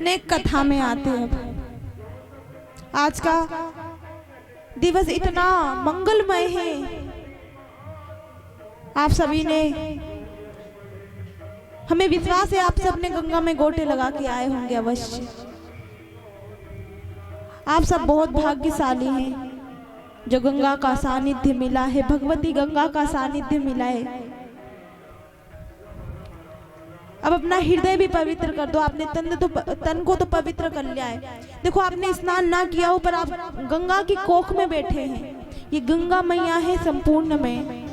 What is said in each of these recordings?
नेक कथा में आते हैं। आज का दिवस इतना मंगलमय है। आप सभी ने, हमें विश्वास है आप सब ने गंगा में गोटे लगा के आए होंगे अवश्य। आप सब बहुत भाग्यशाली हैं जो गंगा का सानिध्य मिला है, भगवती गंगा का सानिध्य मिला है। अब अपना हृदय भी पवित्र कर दो। आपने तन को तो पवित्र कर लिया है। देखो आपने स्नान ना किया हो पर आप गंगा की कोख में बैठे हैं। ये गंगा मैया है संपूर्ण में,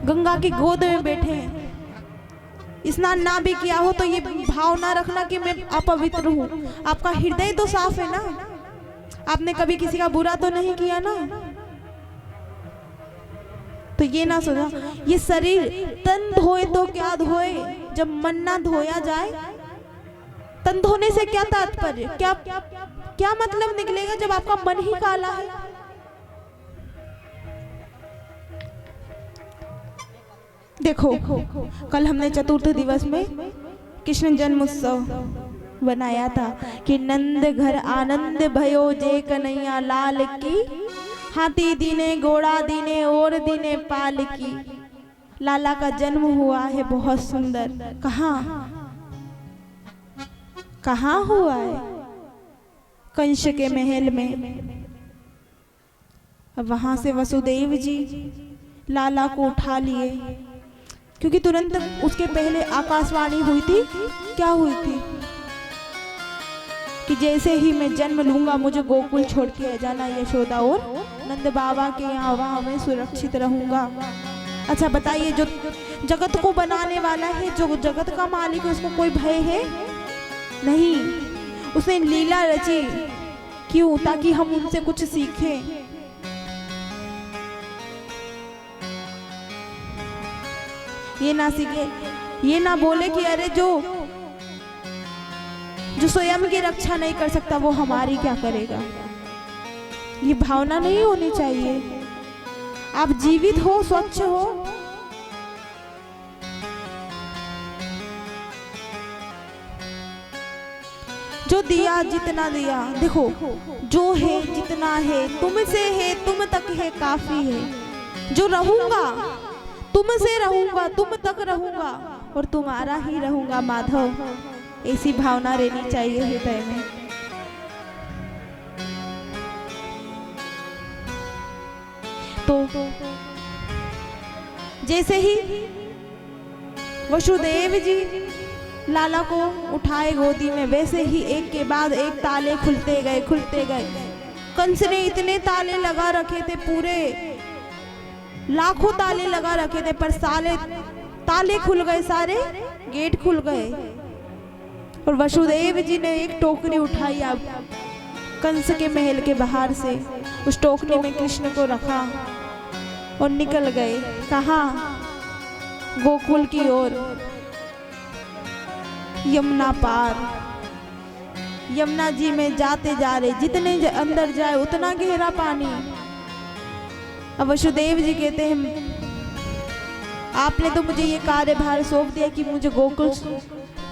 गंगा की गोद में बैठे हैं। स्नान ना भी किया हो तो ये भाव ना रखना कि मैं अपवित्र हूँ। आपका हृदय तो साफ है ना, आपने कभी किसी का बुरा तो नहीं किया ना। तो ये ना सोचा ये शरीर तन धोए तो क्या धोए, जब मन ना धोया जाए। तन धोने से क्या तात्पर्य, क्या मतलब निकलेगा जब आपका मन ही काला है। देखो कल हमने चतुर्थ दिवस में कृष्ण जन्म उत्सव बनाया था कि नंद घर आनंद भयो जे कन्हैया लाल की, हाथी दीने घोड़ा दीने और दीने पाल की। लाला का जन्म हुआ है बहुत सुंदर। कहाँ हुआ है? कंस के महल में। अब वहां से वसुदेव जी लाला को उठा लिए, क्योंकि तुरंत उसके पहले आकाशवाणी हुई थी। क्या हुई थी? कि जैसे ही मैं जन्म लूंगा मुझे गोकुल छोड़ के जाना, यशोदा और नंद बाबा के यहाँ, वहां मैं सुरक्षित रहूंगा। अच्छा बताइए, जो जगत को बनाने वाला है, जो जगत का मालिक है, उसको कोई भय है नहीं। उसने लीला रची क्यों? ताकि हम उनसे कुछ सीखें। ये ना सीखे, ये ना बोले कि अरे जो स्वयं की रक्षा नहीं कर सकता वो हमारी क्या करेगा। ये भावना नहीं होनी चाहिए। आप जीवित हो, स्वच्छ हो। जो दिया जितना दिया, देखो जो है जितना है तुमसे है, तुम तक है काफी है। जो रहूंगा तुमसे रहूंगा, तुम तक रहूंगा और तुम्हारा ही रहूंगा माधव। ऐसी भावना रहनी चाहिए हृदय में। तो जैसे ही वसुदेव जी लाला को उठाए गोदी में, वैसे ही एक के बाद एक ताले खुलते गए। कंस ने इतने ताले लगा रखे थे, पूरे लाखों ताले लगा रखे थे, पर साले ताले खुल गए, सारे गेट खुल गए। और वसुदेव जी ने एक टोकरी उठाई अब कंस के महल के बाहर से, उस टोकरी में कृष्ण को रखा और निकल गए। कहाँ? गोकुल की ओर, यमुना पार। यमुना जी में जाते जा रहे, जितने अंदर जाए उतना गहरा पानी। अब वसुदेव जी कहते हैं आपने तो मुझे ये कार्यभार सौंप दिया कि मुझे गोकुल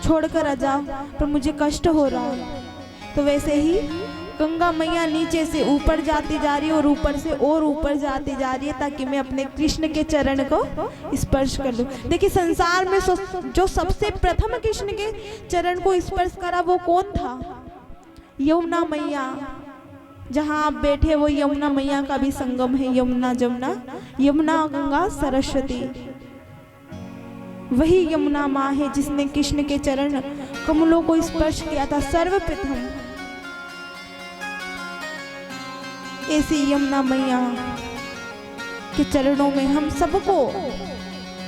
छोड़कर आ जाओ, पर मुझे कष्ट हो रहा है। तो वैसे ही गंगा मैया नीचे से ऊपर जाती जा रही है और ऊपर से और ऊपर जाती जा रही है, ताकि मैं अपने कृष्ण के चरण को स्पर्श कर लूं। देखिए संसार में जो सबसे प्रथम कृष्ण के चरण को स्पर्श करा वो कौन था? यमुना मैया। जहाँ आप बैठे वो यमुना मैया का भी संगम है। यमुना जमुना, यमुना गंगा सरस्वती, वही यमुना माँ है जिसने कृष्ण के चरण कमलों को स्पर्श किया था सर्वप्रथम। ऐसी यमुना मैया के चरणों में हम सबको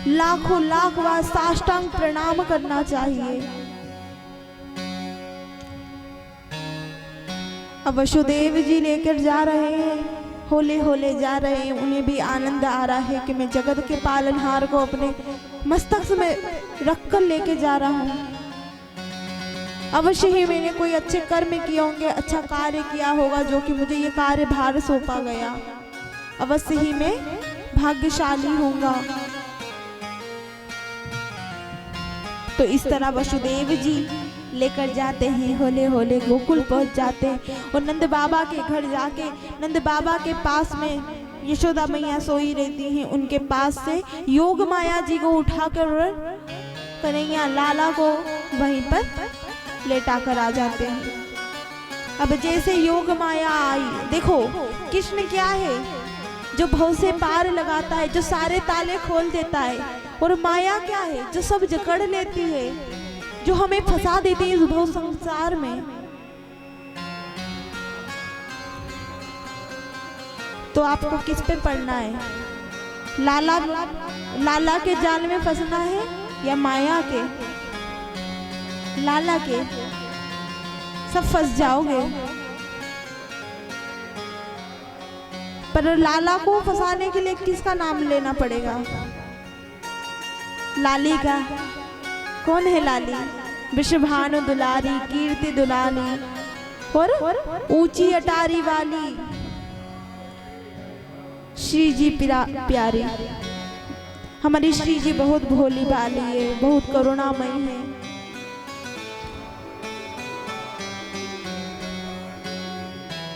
लाखों लाख बार साष्टांग प्रणाम करना चाहिए। अब वसुदेव जी लेकर जा रहे हैं, होले होले जा रहे हैं। उन्हें भी आनंद आ रहा है कि मैं जगत के पालनहार को अपने मस्तक में रखकर लेके जा रहा हूँ। अवश्य ही मैंने कोई अच्छे कर्म किए होंगे, अच्छा कार्य किया होगा, जो कि मुझे ये कार्यभार सौंपा गया। अवश्य ही मैं भाग्यशाली होऊंगा। तो इस तरह वसुदेव जी लेकर जाते हैं, होले होले गोकुल पहुंच जाते हैं। और नंद बाबा के घर जाके नंद बाबा के पास में यशोदा मैया सोई रहती हैं, उनके पास से योग माया जी को उठाकर कन्हैया लाला को वहीं पर लेटा कर आ जाते हैं। अब जैसे योग माया आई, देखो कृष्ण क्या है, जो भव से पार लगाता है, जो सारे ताले खोल देता है। और माया क्या है, जो सब जकड़ लेती है, जो हमें फंसा देती है इस भव संसार में। तो आपको किस पे पड़ना है, लाला के जाल में फंसना है या माया के? लाला के, सब फंस जाओगे। पर लाला को फंसाने के लिए किसका नाम लेना पड़ेगा? लाली का। कौन है लाली? विश्वभानु दुलारी, कीर्ति दुलानी और ऊंची अटारी वाली श्री जी प्यारी। हमारी श्री जी बहुत भोली भाली है, बहुत करुणामयी है।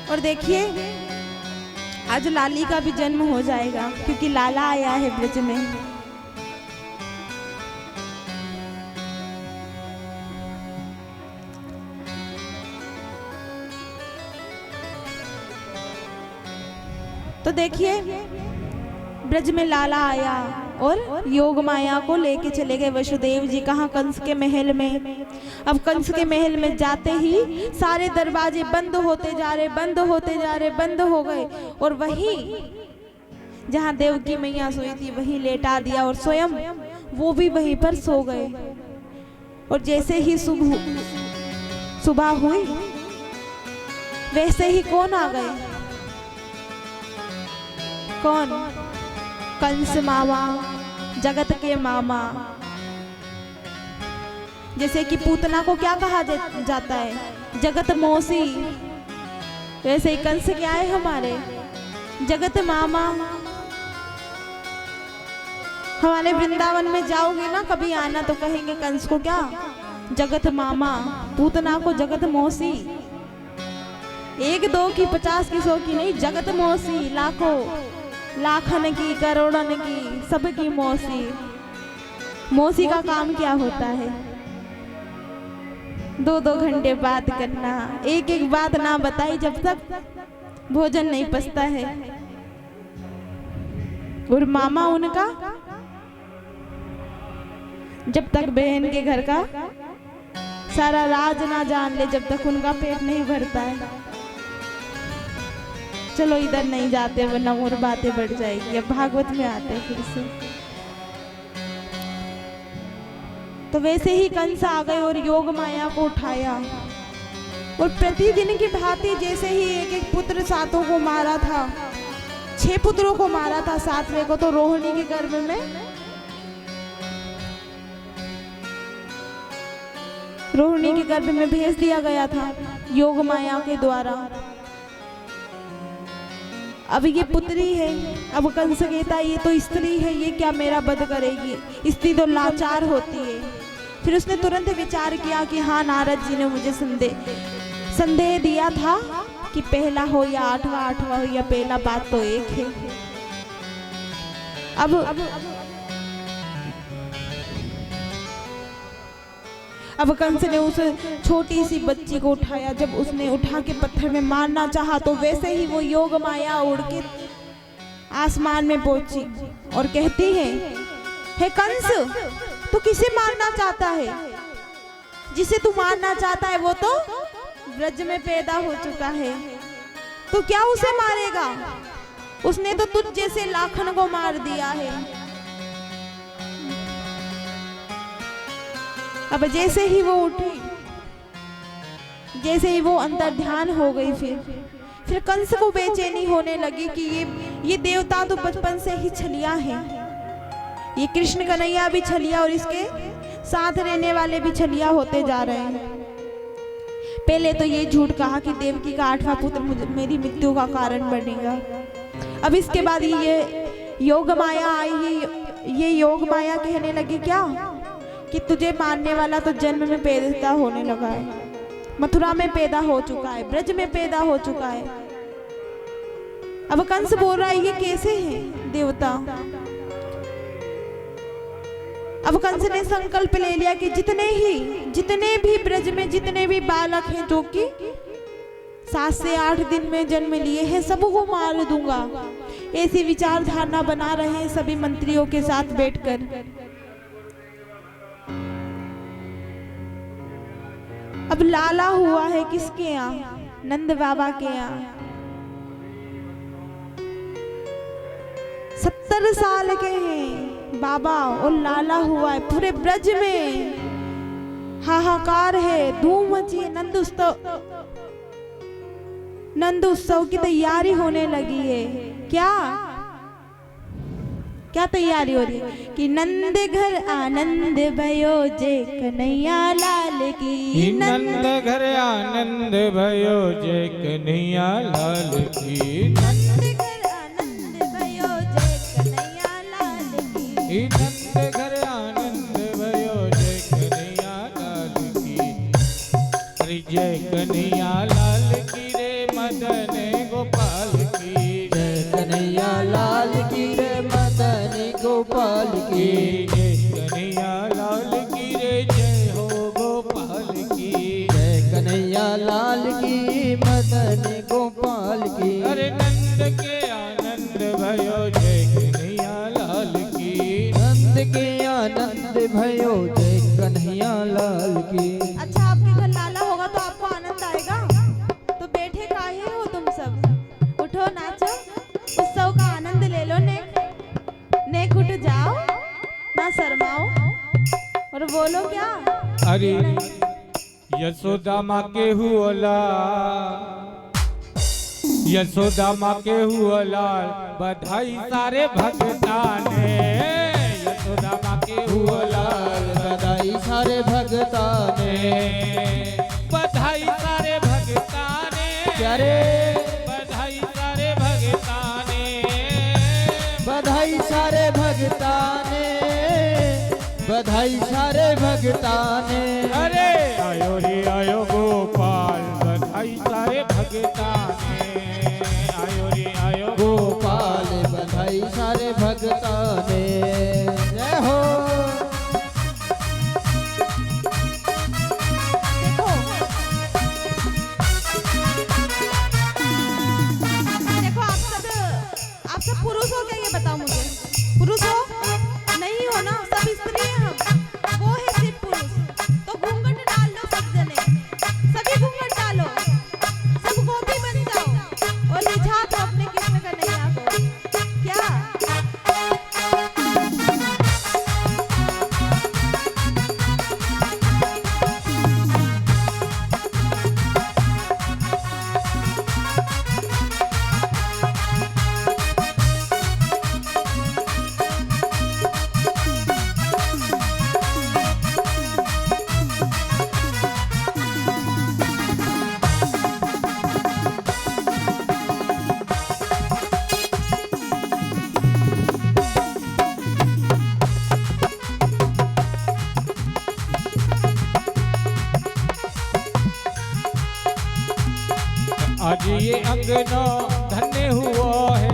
और देखिए आज लाली का भी जन्म हो जाएगा, क्योंकि लाला आया है ब्रज में। तो देखिए ब्रज में लाला आया और योग माया को लेके चले गए वसुदेव जी। कहाँ? कंस के महल में। अब कंस के महल में जाते ही सारे दरवाजे बंद होते जा रहे, बंद होते जा रहे, बंद हो गए। और वहीं जहाँ देवकी मैया सोई थी वहीं लेटा दिया और स्वयं वो भी वहीं पर सो गए। और जैसे ही सुबह हुई वैसे ही कौन आ गए? कौन? कंस मामा, जगत के मामा। जैसे कि पूतना को क्या कहा जाता है? जगत मौसी। वैसे ही कंस क्या है हमारे? जगत मामा। हमारे वृंदावन में जाओगे ना कभी आना तो कहेंगे कंस को क्या? जगत मामा। पूतना को जगत मौसी। 1 2 की 50 की 100 की नहीं, जगत मौसी। लाखों लाखन की, करोड़न की, सबकी मौसी। मौसी का काम क्या होता है? 2-2 घंटे बात करना, एक बात ना बताई जब तक भोजन नहीं पचता है। और मामा उनका जब तक बहन के घर का सारा राज ना जान ले, जब तक उनका पेट नहीं भरता है। चलो इधर नहीं जाते वरना और बातें बढ़ जाएगी। अब भागवत में आते हैं फिर से। तो वैसे ही कंस आ गए और योग माया को उठाया। और प्रतिदिन की भांति जैसे ही एक पुत्र 7 को मारा था, 6 पुत्रों को मारा था, 7वें को तो रोहिणी के गर्भ में भेज दिया गया था योग माया के द्वारा। अब ये पुत्री है। अब कंस कहता है ये तो स्त्री है, ये क्या मेरा वध करेगी? स्त्री तो लाचार होती है। फिर उसने तुरंत विचार किया कि हाँ, नारद जी ने मुझे संदेह दिया था कि पहला हो या 8वां हो या पहला, बात तो एक है। अब कंस ने उस छोटी सी बच्ची को उठाया। जब उसने उठा के पत्थर में मारना चाहा तो वैसे ही वो योग माया उड़ के आसमान में पहुंची और कहती है, हे कंस, तू किसे मारना चाहता है? जिसे तू मारना चाहता है वो तो ब्रज में पैदा हो चुका है, तो क्या उसे मारेगा? उसने तो तुझ जैसे लाखन को मार दिया है। अब जैसे ही वो उठी, जैसे ही वो अंतर ध्यान हो गई, फिर कंस को बेचैनी होने लगी कि ये देवता तो बचपन से ही छलिया है। ये कृष्ण कन्हैया भी छलिया और इसके साथ रहने वाले भी छलिया होते जा रहे हैं। पहले तो ये झूठ कहा कि देवकी का 8वां पुत्र मेरी मृत्यु का कारण बनेगा। अब इसके बाद ये योग माया आई। ये योग माया कहने लगी क्या कि तुझे मानने वाला तो जन्म में पैदा होने लगा है, मथुरा में पैदा हो चुका है, ब्रज में पैदा हो चुका है। अब कंस बोल रहा है ये कैसे है देवता। अब कंस ने संकल्प ले लिया कि जितने भी ब्रज में जितने भी बालक हैं जो कि 7 से 8 दिन में जन्म लिए हैं सबको मार दूंगा। ऐसी विचारधारणा बना रहे हैं सभी मंत्रियों के साथ बैठकर। अब लाला हुआ है किसके यहाँ? नंद बाबा के यहाँ। 70 साल के हैं बाबा और लाला हुआ है। पूरे ब्रज में हाहाकार है, धूम मची है। नंद उत्सव की तैयारी होने लगी है। क्या तैयारी हो रही है कि नंद घर आनंद भयो जय कन्हैया लाल की। नंद घर आनंद भयो जय कन्हैया लाल की। नंद घर आनंद भयो जय कन्हैया लाल की। नंद घर आनंद भयो जय कन्हैया लाल की। अरे जय कन्हैया लाल की रे मदन गोपाल की। जय कन्हैया लाल की रे मदन गोपाल की। जय कन्हैया लाल की रे जय हो गोपाल की। जय कन्हैया लाल की मदन गोपाल की। अरे नंद के आनंद भयो जय कन्हैया लाल की। नंद के आनंद भयो जय कन्हैया लाल की। अच्छा आपके घर लाला होगा तो आपको आनंद आएगा, तो बैठे काहे हो तुम सब? उठो नाचो, उत्सव का आनंद ले लो। नेक उठ जाओ, ना शर्माओ और बोलो क्या। अरे यशोदा माँ के हुआ, यशोदा माँ के हुआ बधाई सारे भगता ने। यशोदा माँ के हुआ बधाई सारे भगता ने। बधाई सारे भगता ने। प्यारे बधाई सारे भगता ने। बधाई सारे भगता ने। बधाई सारे भगता ने। अरे आयो रे आयो गोपाल बधाई सारे भगता ने। आयो रे आयो गोपाल बधाई सारे भगता ने। जय हो। देखो आप सब पुरुष हो क्या? ये बताओ मुझे, पुरुष हो? नहीं हो ना, सब स्त्री हैं हम। वो है सिर्फ पुरुष। तो घूंघट डाल लो सब जने, सभी घूंघट डालो, सब गोपी बन जाओ और रिझा दो अपने कृष्ण कन्हैया को। क्या आज ये अंगनो धन्य हुआ है।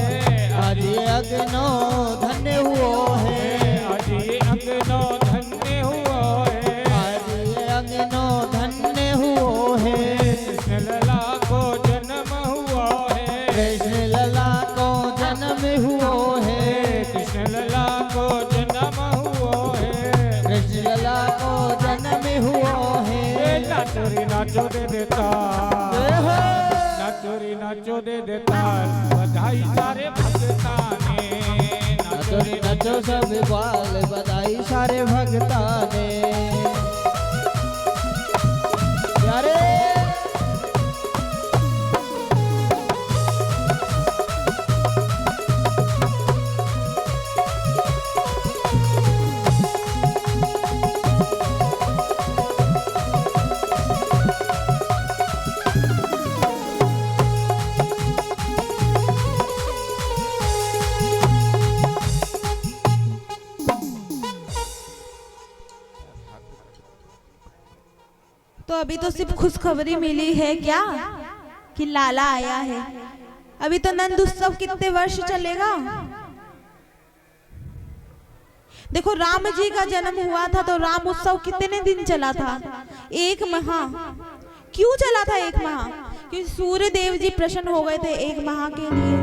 आज ये अग्नो धन्य हुआ है। आज ये अंगनो धन्य हुआ है। आज ये अग्नो धन्य हुआ है। कृष्ण लला को जन्म हुआ है। कृष्ण लला को जन्म हुआ है। कृष्ण लला को जन्म हुआ है। कृष्ण लला को जन्म हुआ है। नाचोरी नाचो दे देता, नाचोरी नाचो दे देता बधाई सारे भगता ने। नाचोरी नाचो सब बाल बधाई सारे भगता ने। प्यारे तो सिर्फ खुशखबरी मिली है क्या कि लाला आया है। अभी तो नंद उत्सव कितने वर्ष चलेगा। देखो राम जी का जन्म हुआ था तो राम उत्सव कितने दिन चला था? 1 माह। क्यों चला था 1 माह? क्योंकि सूर्य देव जी प्रसन्न हो गए थे 1 माह के लिए,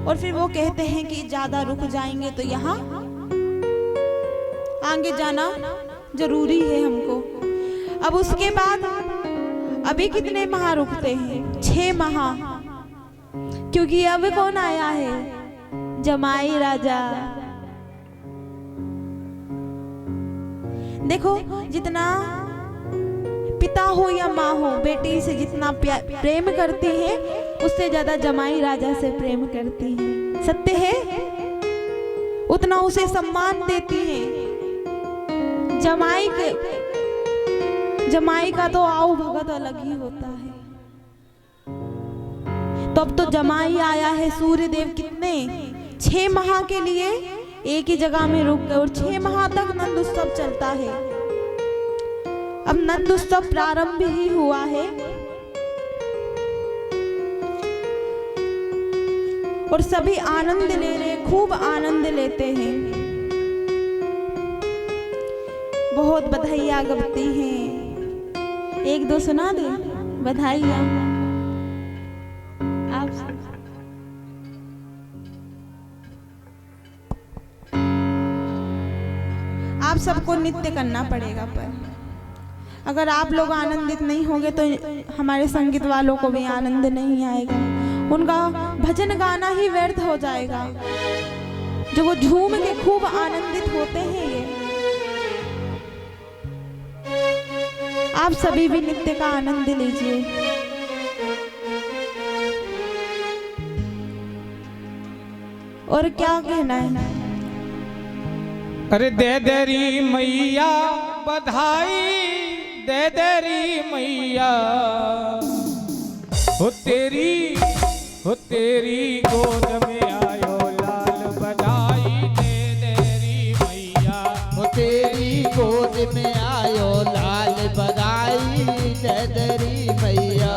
और फिर वो कहते हैं कि ज्यादा रुक जाएंगे तो यहाँ आगे जाना जरूरी है हमको। अब उसके बाद अभी कितने माह रुकते हैं? 6 माह, क्योंकि अब कौन आया है? जमाई राजा। देखो जितना पिता हो या माँ हो, बेटी से जितना प्रेम करती है उससे ज्यादा जमाई राजा से प्रेम करती है। सत्य है, उतना उसे सम्मान देती है। जमाई का तो आओ भगत अलग ही होता है। तो अब तो जमाई आया है सूर्य देव, कितने 6 माह के लिए एक ही जगह में रुक गए, और 6 माह तक नंद उत्सव चलता है। अब नंद उत्सव प्रारंभ ही हुआ है, और सभी आनंद ले रहे, खूब आनंद लेते हैं। बहुत बधाइयाँ गबती हैं। 1-2 सुना दे बधाइयाँ आप सब। आप सबको नृत्य करना पड़ेगा, पर अगर आप लोग आनंदित नहीं होंगे तो हमारे संगीत वालों को भी आनंद नहीं आएगा। उनका भजन गाना ही व्यर्थ हो जाएगा। जो वो झूम के खूब आनंदित होते हैं। ये आप सभी भी नृत्य का आनंद लीजिए। और क्या कहना है? अरे दे देरी मैया बधाई, दे देरी मैया हो तेरी गोद में आयो लाल बधाई, दे देरी मैया हो तेरी गोद में आयो लाल बधाई, दे देरी मैया।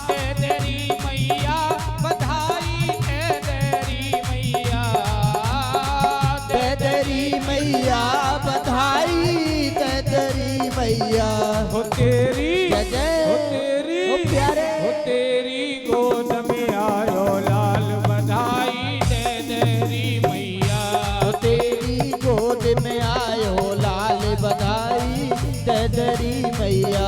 दे देरी मैया बधाई, दे देरी मैया, दे देरी मैया बधाई, दे देरी मैया। हो तेरी जय जय हो तेरी हो प्यारे हो तेरी गोद में आयो लाल बधाई, दे देरी मैया। हो तेरी गोद में आयो लाल बधाई, दे देरी मैया।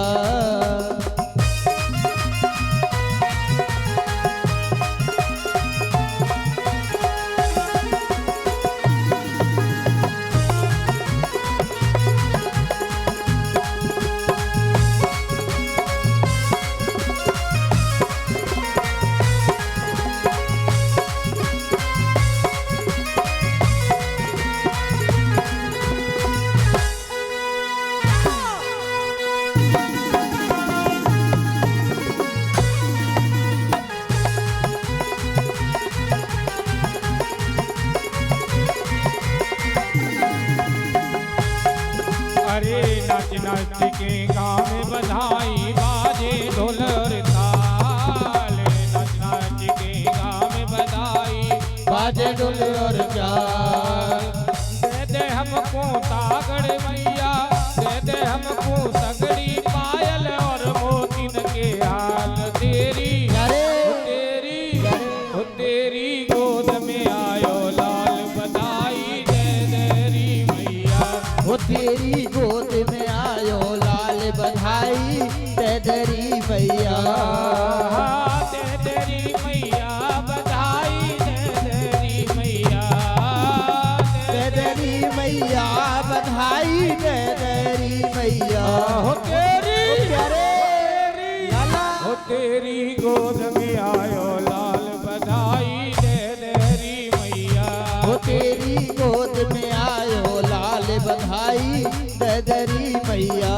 अरे नाच नाच के गाँव में बधाई बाजे ढोल और ताल, नाच नाच के गाँव में बधाई बाजे ढोल और चाल। दे दे हमको तागड़ मैया, दे दे हमको सगड़ी पायल और मोतिन के हाल। तेरी हो तेरी गोद में आयो लाल बधाई, दे देरी मैया। हो तेरी गोद में आयो लाल बधाई, दे देरी मैया। दे देरी मैया बधाई, दे देरी मैया, दे देरी मैया बधाई, दे देरी मैया। हो तेरी प्यारे लाला हो तेरी गोद में आयो लाल बधाई, दे देरी मैया। हो तेरी गोद में आयो लाल बधाई, दे देरी मैया।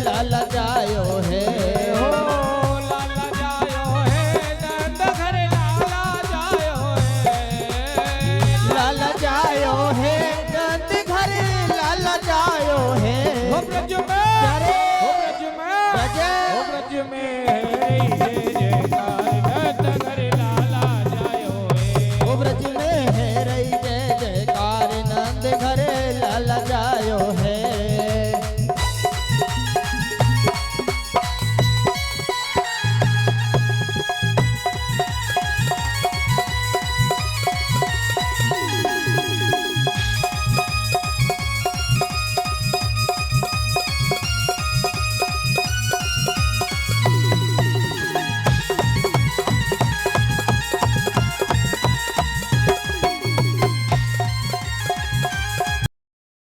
लाल जायो